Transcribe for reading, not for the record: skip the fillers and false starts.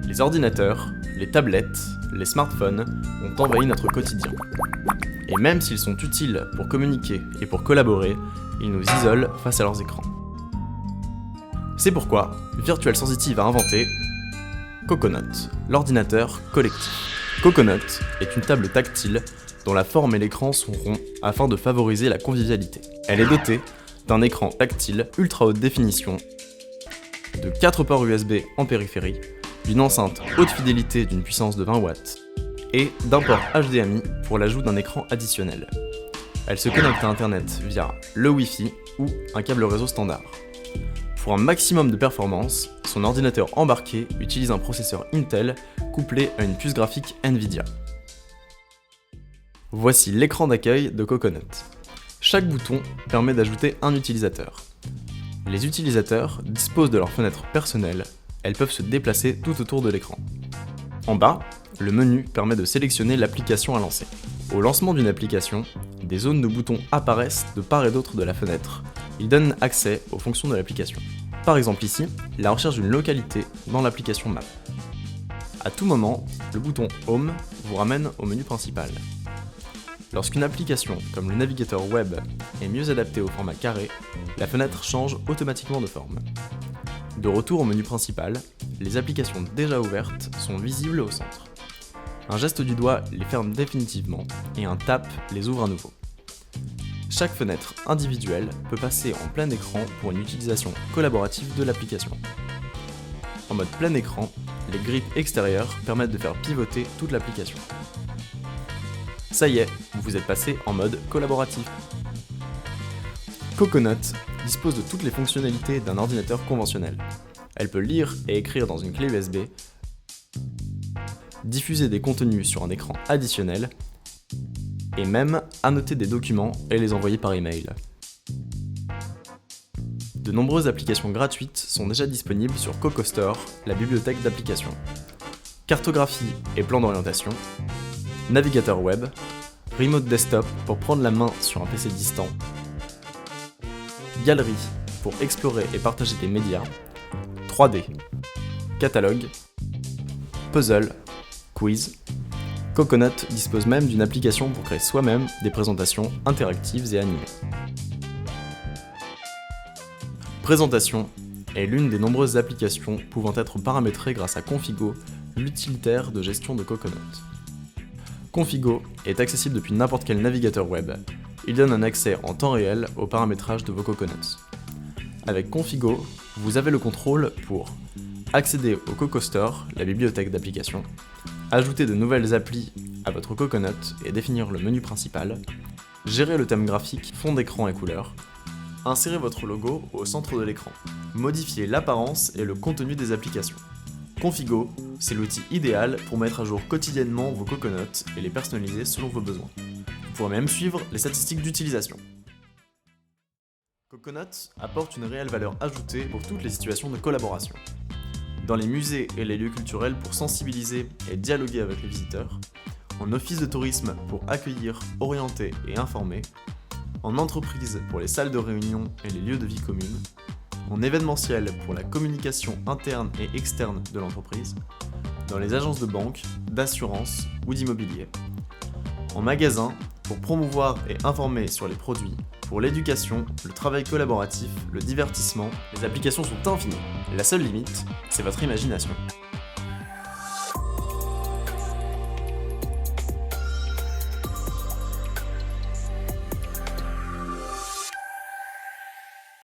Les ordinateurs, les tablettes, les smartphones ont envahi notre quotidien. Et même s'ils sont utiles pour communiquer et pour collaborer, ils nous isolent face à leurs écrans. C'est pourquoi Virtual Sensitive a inventé Coconut, l'ordinateur collectif. Coconut est une table tactile dont la forme et l'écran sont ronds afin de favoriser la convivialité. Elle est dotée d'un écran tactile ultra haute définition, de 4 ports USB en périphérie, d'une enceinte haute fidélité d'une puissance de 20 watts et d'un port HDMI pour l'ajout d'un écran additionnel. Elle se connecte à Internet via le Wi-Fi ou un câble réseau standard. Pour un maximum de performance, son ordinateur embarqué utilise un processeur Intel couplé à une puce graphique Nvidia. Voici l'écran d'accueil de Coconut. Chaque bouton permet d'ajouter un utilisateur. Les utilisateurs disposent de leur fenêtre personnelle, elles peuvent se déplacer tout autour de l'écran. En bas, le menu permet de sélectionner l'application à lancer. Au lancement d'une application, des zones de boutons apparaissent de part et d'autre de la fenêtre. Ils donnent accès aux fonctions de l'application. Par exemple ici, la recherche d'une localité dans l'application Map. À tout moment, le bouton Home vous ramène au menu principal. Lorsqu'une application, comme le navigateur web, est mieux adaptée au format carré, la fenêtre change automatiquement de forme. De retour au menu principal, les applications déjà ouvertes sont visibles au centre. Un geste du doigt les ferme définitivement et un tap les ouvre à nouveau. Chaque fenêtre individuelle peut passer en plein écran pour une utilisation collaborative de l'application. En mode plein écran, les grippes extérieures permettent de faire pivoter toute l'application. Ça y est, vous êtes passé en mode collaboratif. Coconut dispose de toutes les fonctionnalités d'un ordinateur conventionnel. Elle peut lire et écrire dans une clé USB, diffuser des contenus sur un écran additionnel, et même annoter des documents et les envoyer par email. De nombreuses applications gratuites sont déjà disponibles sur CocoStore, la bibliothèque d'applications. Cartographie et plan d'orientation, navigateur web, remote desktop pour prendre la main sur un PC distant, galerie pour explorer et partager des médias, 3D, catalogue, puzzle, quiz. Coconut dispose même d'une application pour créer soi-même des présentations interactives et animées. Présentation est l'une des nombreuses applications pouvant être paramétrées grâce à Configo, l'utilitaire de gestion de Coconut. Configo est accessible depuis n'importe quel navigateur web. Il donne un accès en temps réel au paramétrage de vos Coconuts. Avec Configo, vous avez le contrôle pour accéder au CocoStore, la bibliothèque d'applications, ajouter de nouvelles applis à votre Coconut et définir le menu principal, gérer le thème graphique, fond d'écran et couleurs, insérer votre logo au centre de l'écran, modifier l'apparence et le contenu des applications. Configo, c'est l'outil idéal pour mettre à jour quotidiennement vos Coconuts et les personnaliser selon vos besoins. Vous pourrez même suivre les statistiques d'utilisation. Coconut apporte une réelle valeur ajoutée pour toutes les situations de collaboration. Dans les musées et les lieux culturels pour sensibiliser et dialoguer avec les visiteurs, en office de tourisme pour accueillir, orienter et informer, en entreprise pour les salles de réunion et les lieux de vie commune, en événementiel pour la communication interne et externe de l'entreprise, dans les agences de banque, d'assurance ou d'immobilier, en magasin pour promouvoir et informer sur les produits, pour l'éducation, le travail collaboratif, le divertissement, les applications sont infinies. La seule limite, c'est votre imagination.